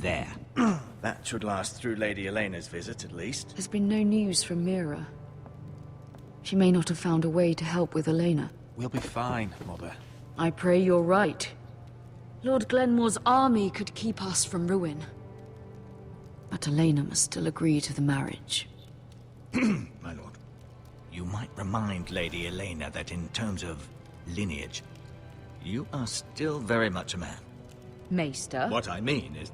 there. That should last through Lady Elena's visit, at least. There's been no news from Mira. She may not have found a way to help with Elena. We'll be fine, Mother. I pray you're right. Lord Glenmore's army could keep us from ruin. But Elena must still agree to the marriage. My lord, you might remind Lady Elena that in terms of lineage, you are still very much a man. Maester? What I mean is,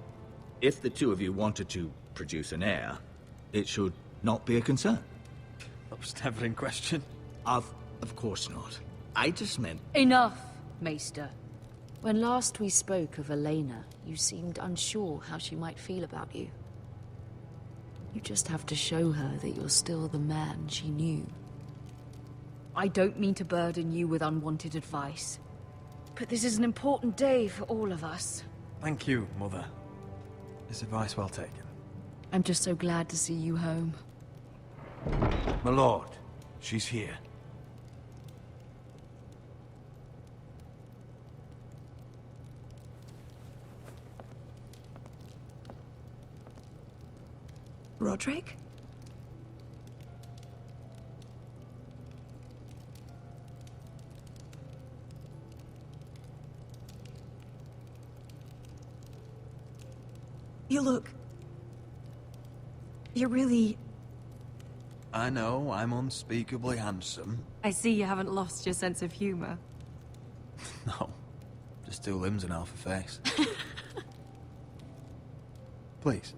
if the two of you wanted to produce an heir, it should not be a concern. That was never in question. Of course not. I just meant... Enough, Maester. When last we spoke of Elena, you seemed unsure how she might feel about you. You just have to show her that you're still the man she knew. I don't mean to burden you with unwanted advice, but this is an important day for all of us. Thank you, Mother. This advice well taken. I'm just so glad to see you home. My lord, she's here. Roderick? You look... You're really... I know, I'm unspeakably handsome. I see you haven't lost your sense of humor. No, just two limbs and half a face. Please.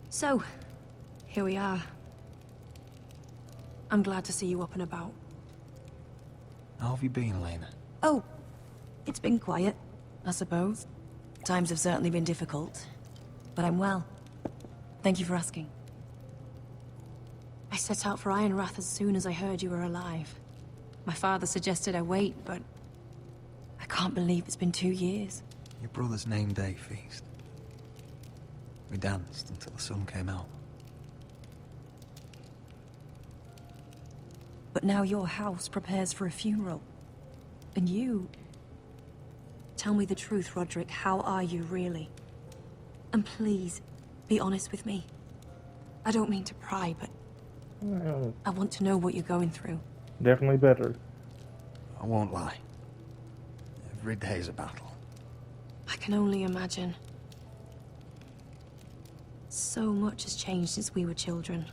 So, here we are. I'm glad to see you up and about. How have you been, Elena? Oh, it's been quiet, I suppose. Times have certainly been difficult, but I'm well. Thank you for asking. I set out for Ironrath as soon as I heard you were alive. My father suggested I wait, but I can't believe it's been 2 years. Your brother's name day feast. We danced until the sun came out. But now your house prepares for a funeral. And you... Tell me the truth, Roderick. How are you, really? And please, be honest with me. I don't mean to pry, but... I want to know what you're going through. Definitely better. I won't lie. Every day's a battle. I can only imagine. So much has changed since we were children.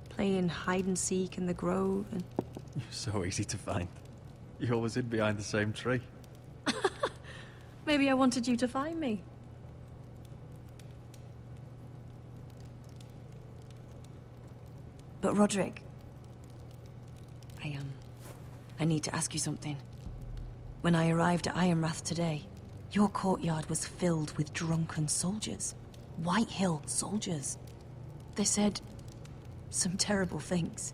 Playing hide-and-seek in the grove and... You're so easy to find. You always hid behind the same tree. Maybe I wanted you to find me. But Roderick... I need to ask you something. When I arrived at Ironrath today, your courtyard was filled with drunken soldiers. White Hill soldiers. They said some terrible things.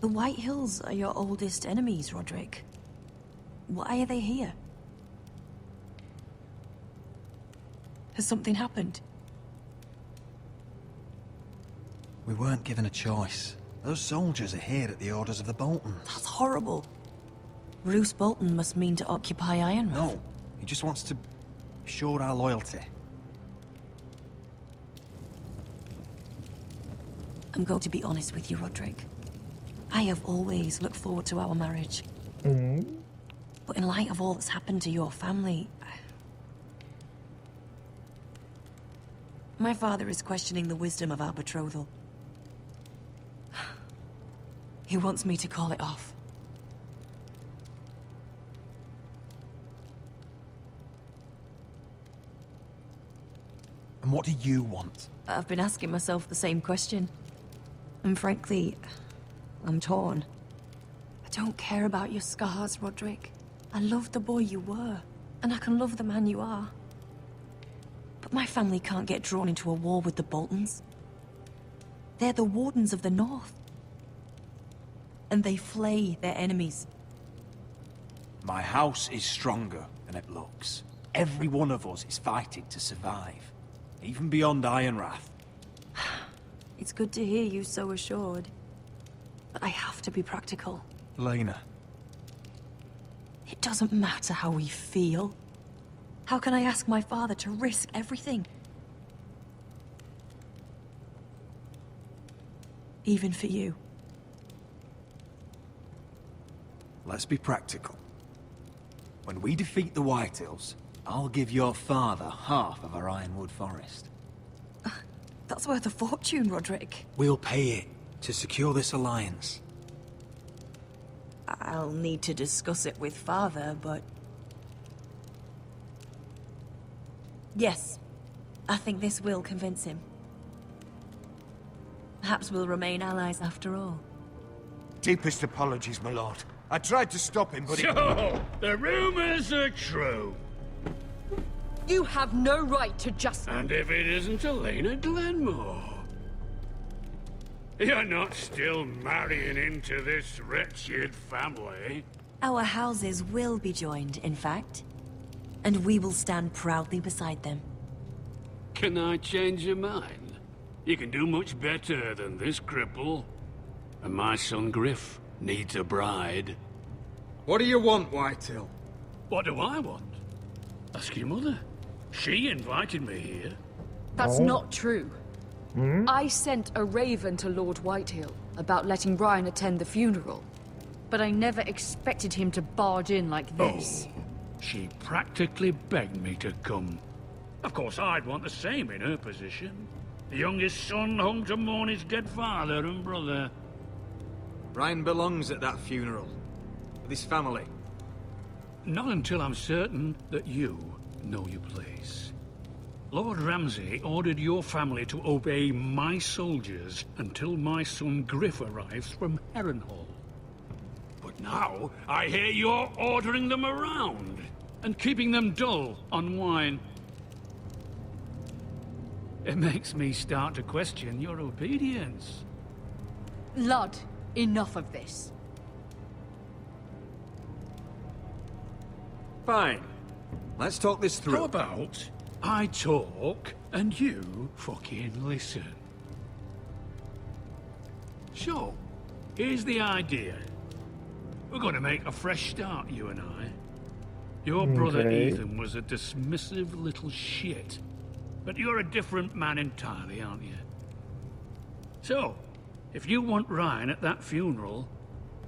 The White Hills are your oldest enemies, Roderick. Why are they here? Has something happened? We weren't given a choice. Those soldiers are here at the orders of the Boltons. That's horrible. Roose Bolton must mean to occupy Ironrath. No, he just wants to assure our loyalty. I'm going to be honest with you, Roderick. I have always looked forward to our marriage. But in light of all that's happened to your family... My father is questioning the wisdom of our betrothal. He wants me to call it off. And what do you want? I've been asking myself the same question. And frankly, I'm torn. I don't care about your scars, Roderick. I love the boy you were, and I can love the man you are. But my family can't get drawn into a war with the Boltons. They're the Wardens of the North. And they flay their enemies. My house is stronger than it looks. Every one of us is fighting to survive. Even beyond Ironrath. It's good to hear you so assured. But I have to be practical. Lena. It doesn't matter how we feel. How can I ask my father to risk everything? Even for you. Let's be practical. When we defeat the Whitehills, I'll give your father half of our Ironwood forest. That's worth a fortune, Roderick. We'll pay it to secure this alliance. I'll need to discuss it with father, but... Yes, I think this will convince him. Perhaps we'll remain allies after all. Deepest apologies, my lord. I tried to stop him, but So, the rumors are true. You have no right to just... And if it isn't Elena Glenmore? You're not still marrying into this wretched family? Our houses will be joined, in fact. And we will stand proudly beside them. Can I change your mind? You can do much better than this cripple. And my son Griff needs a bride. What do you want, Whitehill? What do I want? Ask your mother. She invited me here. That's not true. I sent a raven to Lord Whitehill about letting Ryon attend the funeral. But I never expected him to barge in like this. Oh, she practically begged me to come. Of course, I'd want the same in her position. The youngest son home to mourn his dead father and brother. Ryon belongs at that funeral. With his family. Not until I'm certain that you know your place. Lord Ramsay ordered your family to obey my soldiers until my son Griff arrives from Harrenhal. But now, I hear you're ordering them around and keeping them dull on wine. It makes me start to question your obedience. Lud, enough of this. Fine. Let's talk this through. How about I talk and you fucking listen? So, here's the idea. We're gonna make a fresh start, you and I. Your brother Ethan was a dismissive little shit. But you're a different man entirely, aren't you? So, if you want Ryon at that funeral,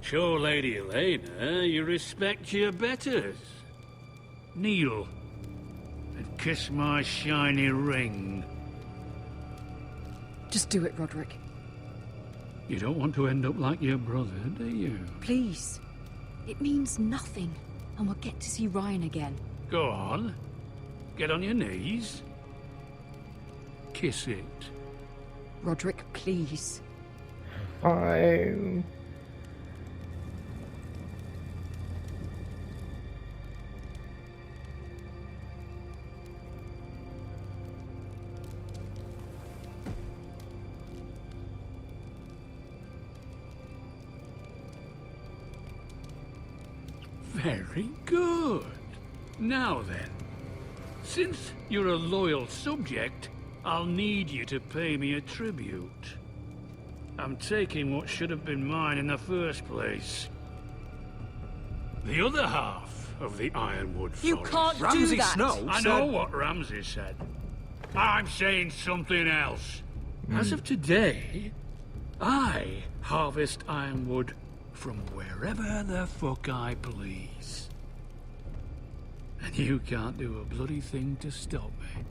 show Lady Elena you respect your betters. Kneel and kiss my shiny ring. Just do it, Roderick. You don't want to end up like your brother, do you? Please. It means nothing, and we'll get to see Ryon again. Go on. Get on your knees. Kiss it. Roderick, please. Fine. Very good. Now then, since you're a loyal subject, I'll need you to pay me a tribute. I'm taking what should have been mine in the first place. The other half of the Ironwood Forest. You can't do Ramsay that! Snow I said... know what Ramsay said. I'm saying something else. As of today, I harvest ironwood from wherever the fuck I please. And you can't do a bloody thing to stop me.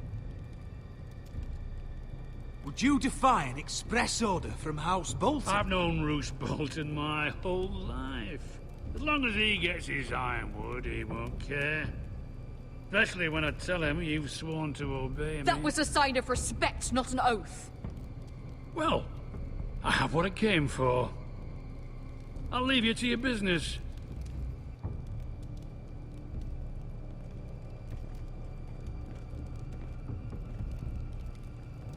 Would you defy an express order from House Bolton? I've known Roose Bolton my whole life. As long as he gets his ironwood, he won't care. Especially when I tell him you've sworn to obey me. That was a sign of respect, not an oath. Well, I have what I came for. I'll leave you to your business.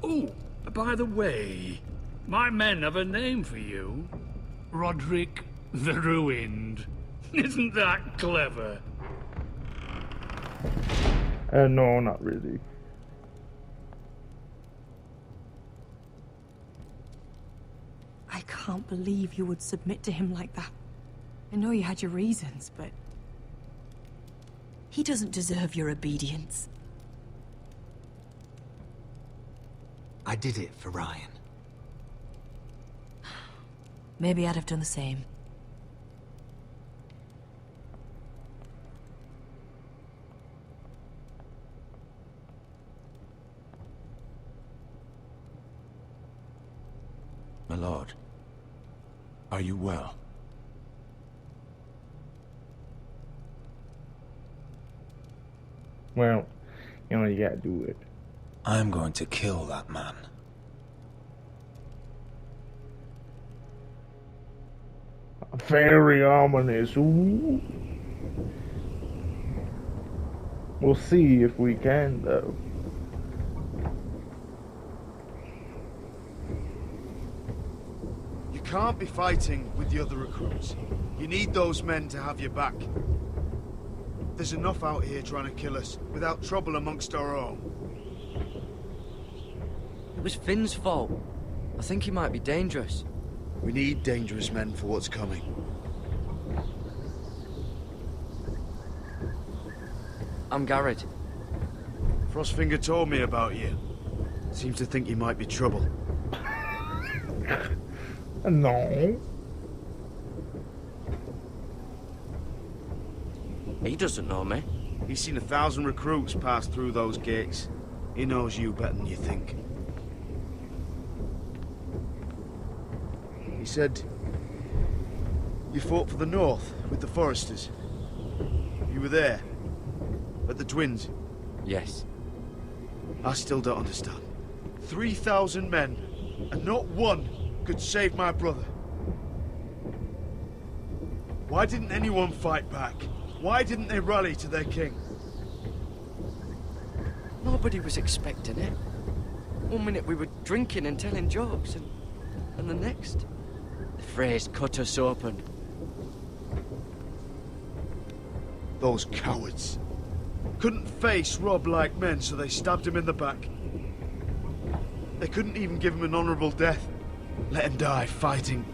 Oh, by the way, my men have a name for you. Roderick the Ruined. Isn't that clever? No, not really. I can't can't believe you would submit to him like that. I know you had your reasons, but... he doesn't deserve your obedience. I did it for Ryan. Maybe I'd have done the same. My lord, are you well? Well, you know, you gotta do it. I'm going to kill that man. Very ominous. Ooh. We'll see if we can, though. You can't be fighting with the other recruits. You need those men to have your back. There's enough out here trying to kill us, without trouble amongst our own. It was Finn's fault. I think he might be dangerous. We need dangerous men for what's coming. I'm Garrett. Frostfinger told me about you. Seems to think you might be trouble. No. He doesn't know me. He's seen 1,000 recruits pass through those gates. He knows you better than you think. He said you fought for the North with the Foresters. You were there, at the Twins. Yes. I still don't understand. 3,000 men, and not one could save my brother. Why didn't anyone fight back? Why didn't they rally to their king? Nobody was expecting it. One minute we were drinking and telling jokes, and the next, the Freys cut us open. Those cowards. Couldn't face Rob like men, so they stabbed him in the back. They couldn't even give him an honorable death. Let him die fighting.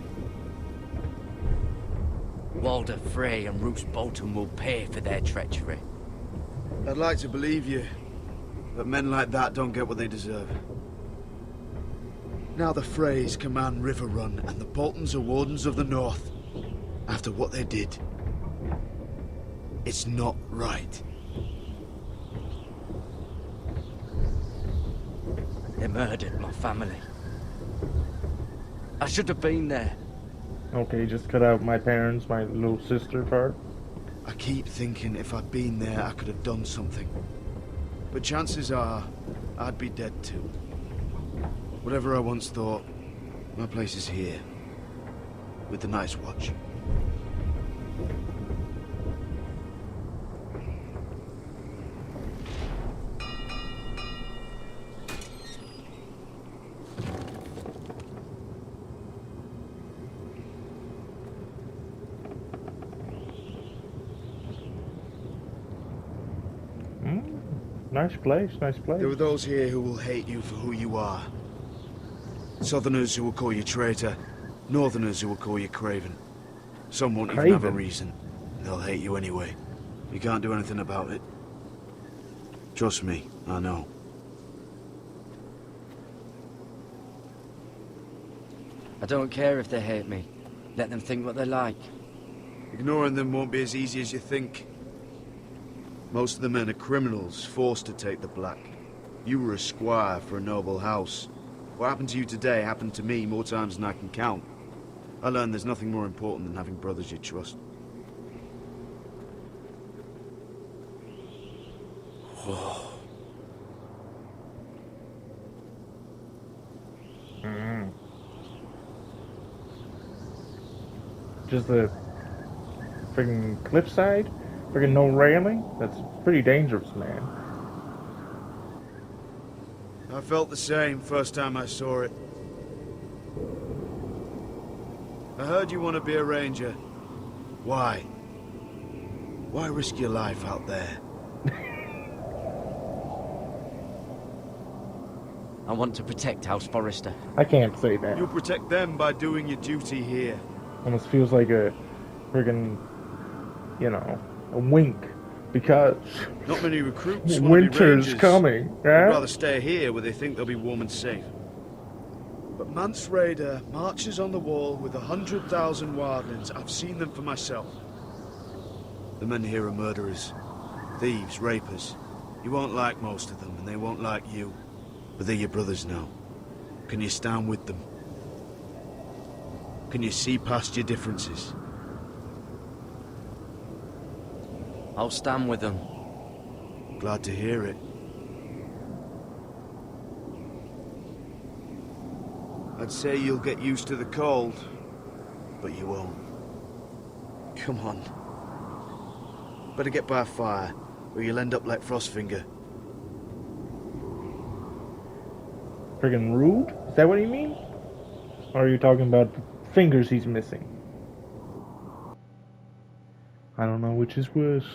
Walder Frey and Roose Bolton will pay for their treachery. I'd like to believe you, but men like that don't get what they deserve. Now the Freys command River Run, and the Boltons are Wardens of the North. After what they did. It's not right. They murdered my family. I should have been there. Okay, just cut out my parents, my little sister part. I keep thinking if I'd been there, I could have done something. But chances are, I'd be dead too. Whatever I once thought, my place is here. With the Night's Watch. Nice place, nice place. There are those here who will hate you for who you are. Southerners who will call you traitor. Northerners who will call you craven. Some won't even have a reason. They'll hate you anyway. You can't do anything about it. Trust me, I know. I don't care if they hate me. Let them think what they like. Ignoring them won't be as easy as you think. Most of the men are criminals, forced to take the black. You were a squire for a noble house. What happened to you today happened to me more times than I can count. I learned there's nothing more important than having brothers you trust. Just the freaking cliffside? Freaking no railing? That's pretty dangerous, man. I felt the same first time I saw it. I heard you want to be a ranger. Why? Why risk your life out there? I want to protect House Forrester. I can't say that. You'll protect them by doing your duty here. Almost feels like a friggin', you know, a wink. Because Not many recruits want to be winter's rangers. coming. They'd Yeah? rather stay here where they think they'll be warm and safe. But Mance Raider marches on the wall with 100,000 wildlings. I've seen them for myself. The men here are murderers, thieves, rapers. You won't like most of them, and they won't like you. But they're your brothers now. Can you stand with them? Can you see past your differences? I'll stand with them. Glad to hear it. I'd say you'll get used to the cold, but you won't. Come on. Better get by a fire, or you'll end up like Frostfinger. Friggin' rude? Is that what you mean? Or are you talking about the fingers he's missing? I don't know which is worse.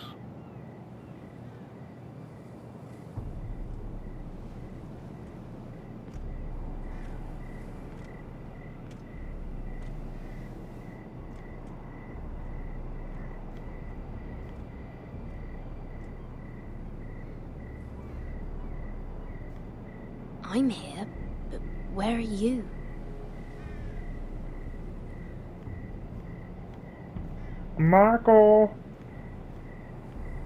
I'm here, but where are you? Marco!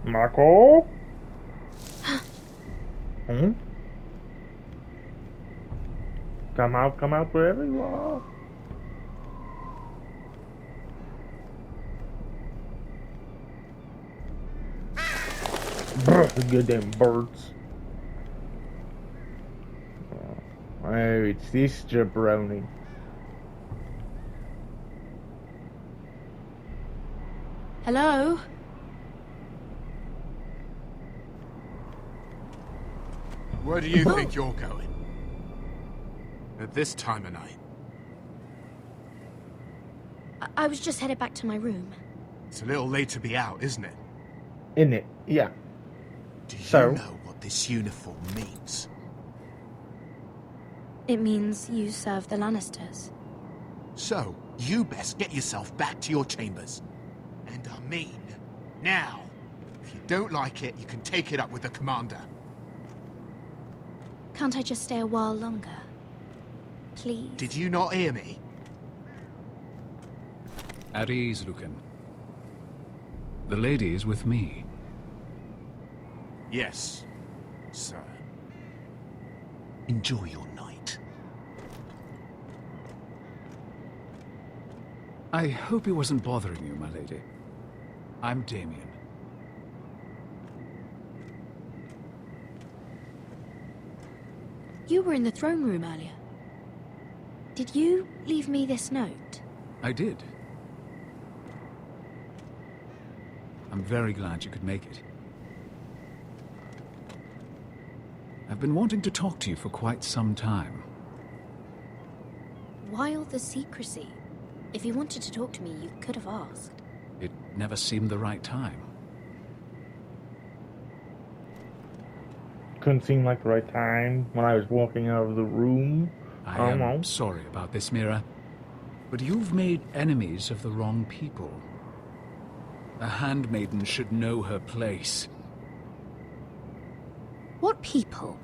Marco? Hmm? Come out wherever you are. Brr, goddamn birds. Oh, it's this jabroni. Hello? Where do you think you're going? At this time of night? I was just headed back to my room. It's a little late to be out, isn't it? In it, yeah. Do you So? know what this uniform means? It means you serve the Lannisters. So, you best get yourself back to your chambers. And I mean, now. If you don't like it, you can take it up with the commander. Can't I just stay a while longer? Please? Did you not hear me? At ease, Lucan. The lady is with me. Yes, sir. Enjoy your night. I hope he wasn't bothering you, my lady. I'm Damien. You were in the throne room earlier. Did you leave me this note? I did. I'm very glad you could make it. I've been wanting to talk to you for quite some time. Why all the secrecy? If you wanted to talk to me, you could have asked. It never seemed the right time. Couldn't seem like the right time when I was walking out of the room. I am sorry about this, Mira, but you've made enemies of the wrong people. A handmaiden should know her place. What people?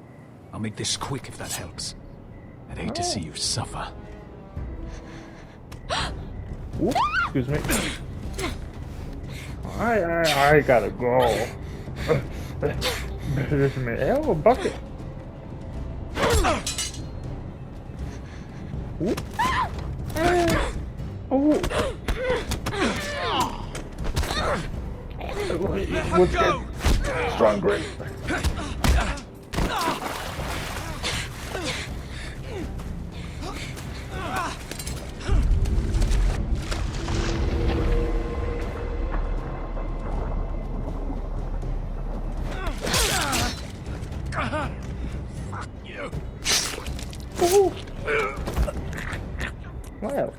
I'll make this quick if that helps. I'd hate to see you suffer. Oops, excuse me. I gotta go. There's a bucket. Whoop. Oh. Let's get strong grip. Fuck you. Ooh. Well.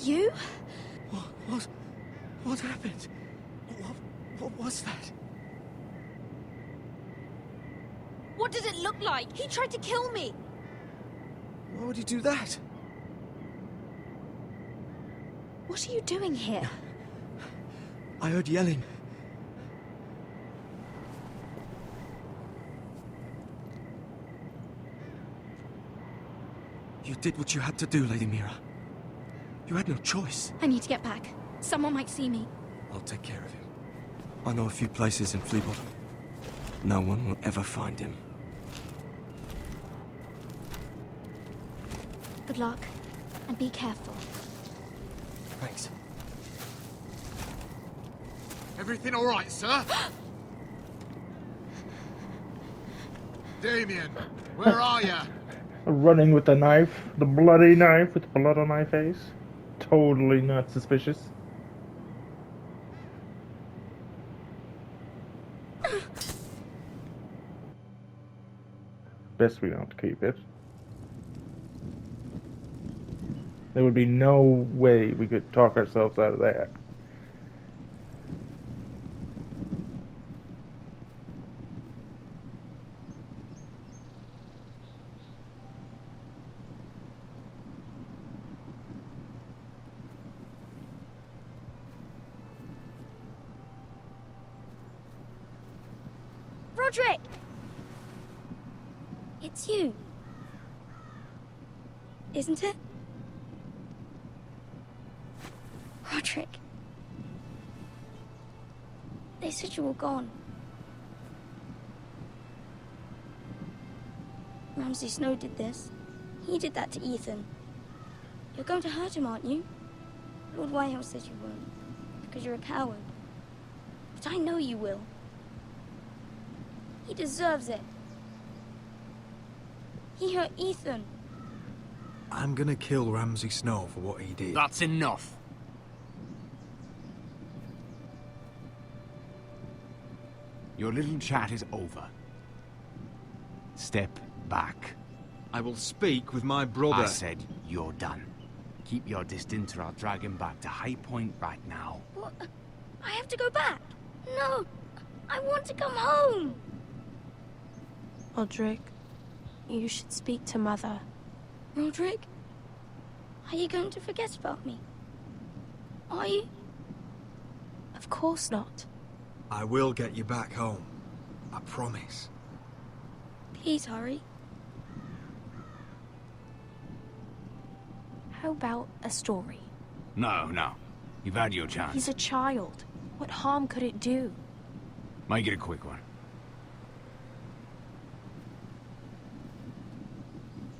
You? What happened? What was that? What does it look like? He tried to kill me! Why would he do that? What are you doing here? I heard yelling. You did what you had to do, Lady Mira. You had no choice. I need to get back. Someone might see me. I'll take care of him. I know a few places in Fleabottom. No one will ever find him. Good luck, and be careful. Thanks. Everything all right, sir? Damien, where are you? Running with the knife, the bloody knife with blood on my face. Totally not suspicious. Best we don't keep it. There would be no way we could talk ourselves out of that. Roderick! It's you. Isn't it? Roderick. They said you were gone. Ramsay Snow did this. He did that to Ethan. You're going to hurt him, aren't you? Lord Whitehouse says you won't, because you're a coward. But I know you will. He deserves it. He hurt Ethan. I'm gonna kill Ramsay Snow for what he did. That's enough. Your little chat is over. Step back. I will speak with my brother. I said you're done. Keep your distance or I'll drag him back to High Point right now. What? I have to go back. No, I want to come home. Roderick, you should speak to Mother. Roderick, are you going to forget about me? Are you? Of course not. I will get you back home. I promise. Please hurry. How about a story? No, no. You've had your chance. He's a child. What harm could it do? Make it a quick one.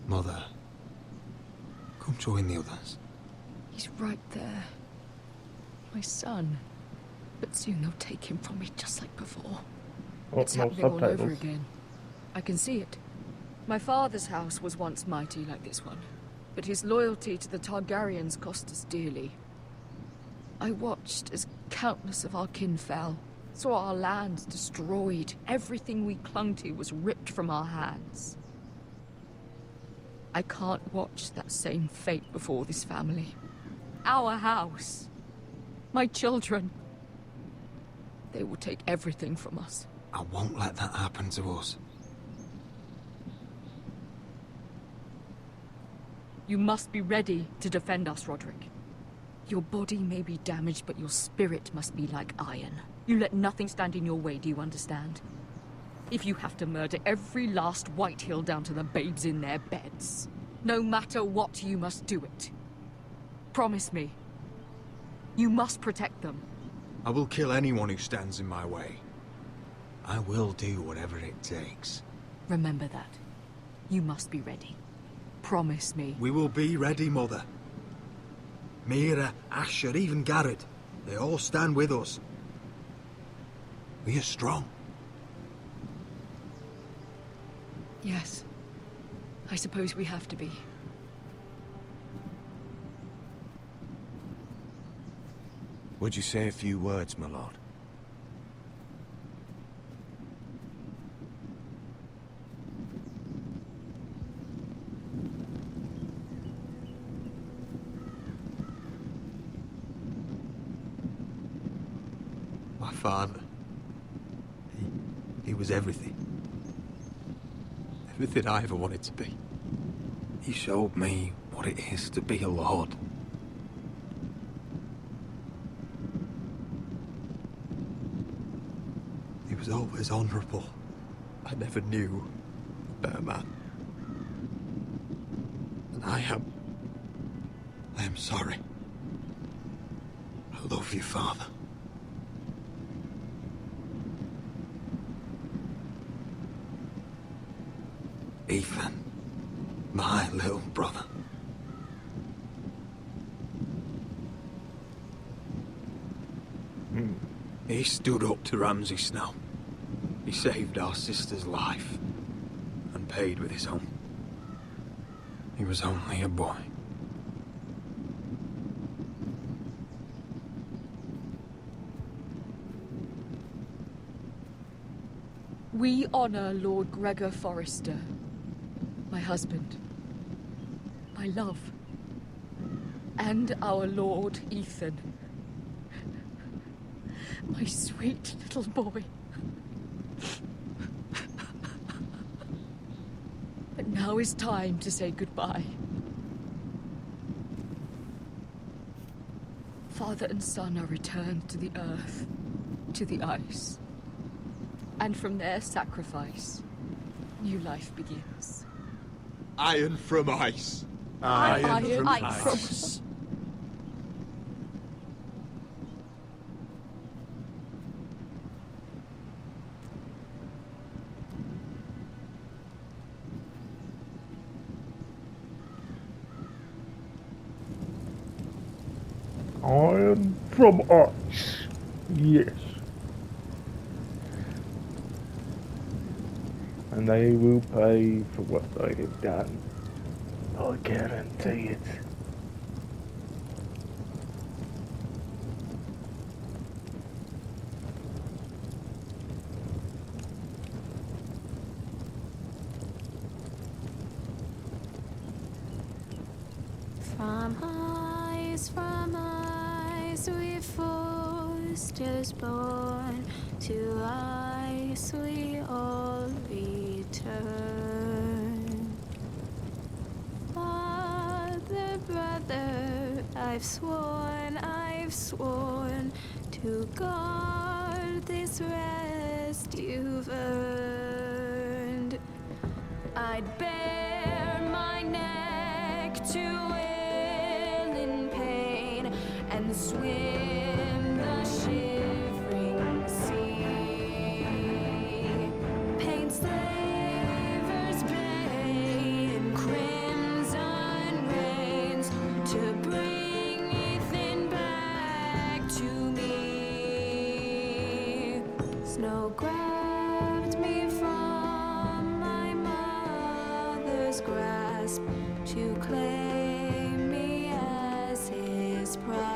Mother, come join the others. He's right there. My son. But soon they'll take him from me just like before. Oh, It's no happening all over subtitles. again. I can see it. My father's house was once mighty like this one, but his loyalty to the Targaryens cost us dearly. I watched as countless of our kin fell, saw our lands destroyed, everything we clung to was ripped from our hands. I can't watch that same fate before this family. Our house. My children. They will take everything from us. I won't let that happen to us. You must be ready to defend us, Roderick. Your body may be damaged, but your spirit must be like iron. You let nothing stand in your way, do you understand? If you have to murder every last Whitehill down to the babes in their beds, no matter what, you must do it. Promise me. You must protect them. I will kill anyone who stands in my way. I will do whatever it takes. Remember that. You must be ready. Promise me. We will be ready, Mother. Mira, Asher, even Garrett. They all stand with us. We are strong. Yes. I suppose we have to be. Would you say a few words, my lord? My father. He was everything. Everything I ever wanted to be. He showed me what it is to be a lord. He was always honourable. I never knew a better man. And I am sorry. I love you, Father. Ethan, my little brother. He stood up to Ramsay Snow. He saved our sister's life and paid with his own. He was only a boy. We honor Lord Gregor Forrester, my husband, my love, and our Lord Ethan, my sweet little boy. But now is time to say goodbye. Father and son are returned to the earth, to the ice. And from their sacrifice, new life begins. Iron from ice. Iron from ice. Iron from ice. Yes. And they will pay for what they have done. I guarantee it. From ice we foresters born, to ice we all return. Father, brother, I've sworn to guard this rest you've earned. I'd bare my neck to and swim the shivering sea. Paint slavers' bay in crimson rains to bring Ethan back to me. Snow grabbed me from my mother's grasp to claim me as his prize.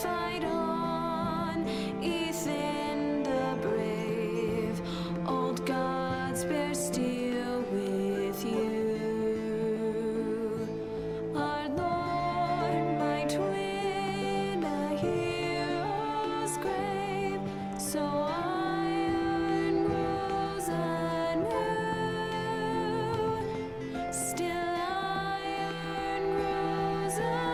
Fight on, Ethan the brave. Old gods bear steel with you. Our Lord might win a hero's grave, so iron grows anew. Still iron grows anew.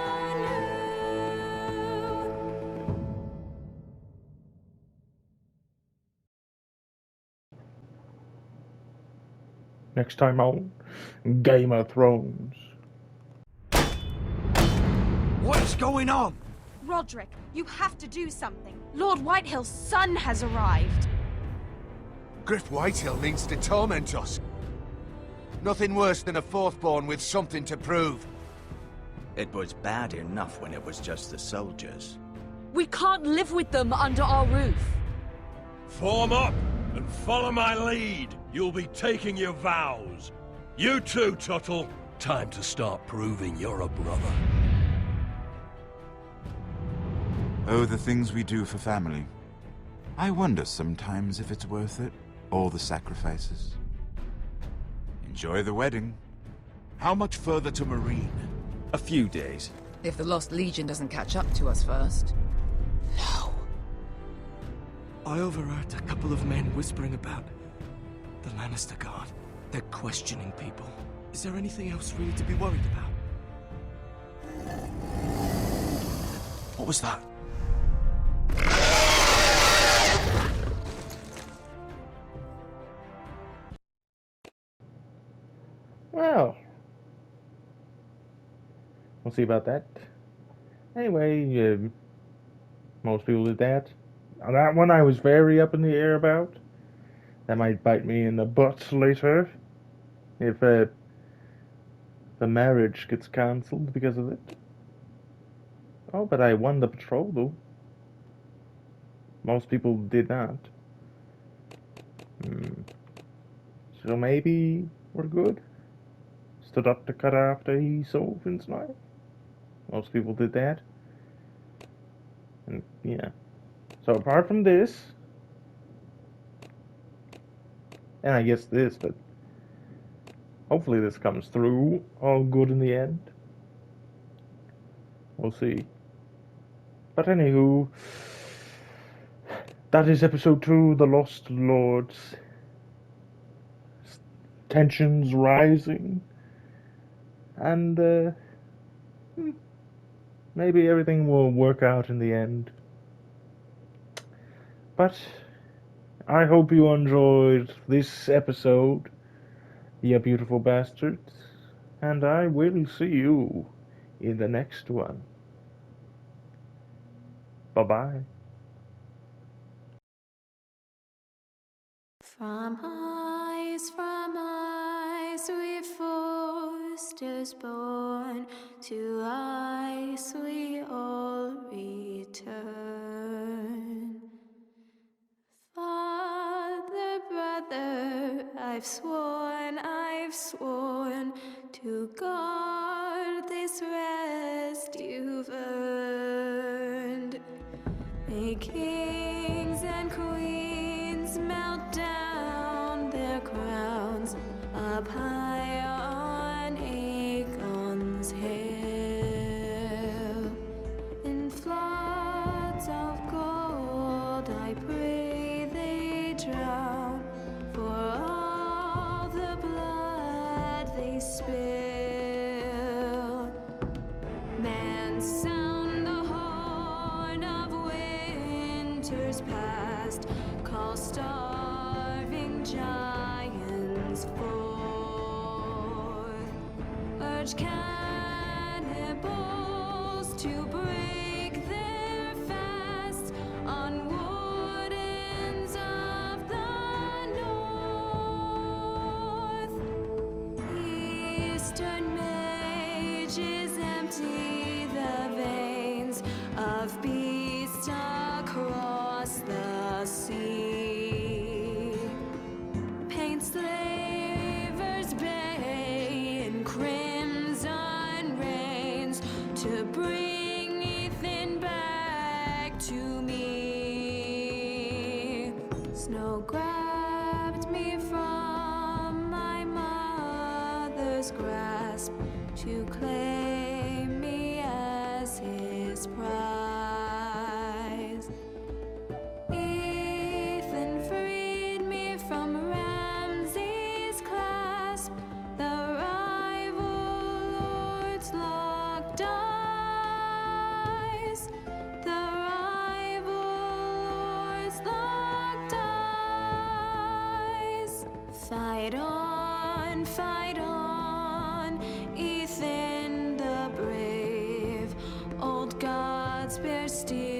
Next time on Game of Thrones. What's going on? Roderick, you have to do something. Lord Whitehill's son has arrived. Griff Whitehill means to torment us. Nothing worse than a fourthborn with something to prove. It was bad enough when it was just the soldiers. We can't live with them under our roof. Form up and follow my lead. You'll be taking your vows. You too, Tuttle. Time to start proving you're a brother. Oh, the things we do for family. I wonder sometimes if it's worth it, all the sacrifices. Enjoy the wedding. How much further to Marine? A few days. If the Lost Legion doesn't catch up to us first. I overheard a couple of men whispering about the Lannister Guard. They're questioning people. Is there anything else really to be worried about? What was that? Well, we'll see about that. Anyway, most people did that. That one I was very up in the air about. That might bite me in the butt later. If the marriage gets cancelled because of it. Oh, but I won the patrol though. Most people did not. So maybe we're good. Stood up to cut after he sold Finn's knife. Most people did that. And yeah. So apart from this, and I guess this, but hopefully this comes through all good in the end. We'll see. But anywho, that is episode 2, The Lost Lords. Tensions rising. And maybe everything will work out in the end. But I hope you enjoyed this episode, you beautiful bastards, and I will see you in the next one. Bye-bye. From eyes we foresters born, to ice we all return. Father, brother, I've sworn to guard this rest you've earned. May kings and queens melt down their crowns up high on Aegon's hill. In floods of gold I pray they drown, for all the blood they spill. Man, sound the horn of winter's past, call starving giants forth, urge cannibals to break their fast on wardens of the north. Eastern mages empty the veins of beasts across the sea. Paint slavers bay in crimson rains to bring Ethan back to me. Snow grabbed me from my mother's grasp to claim me as his prize. Ethan freed me from Ramsay's clasp, the rival lords locked eyes, the rival lords locked eyes. Fight on, Ethan the brave, old gods bear steel.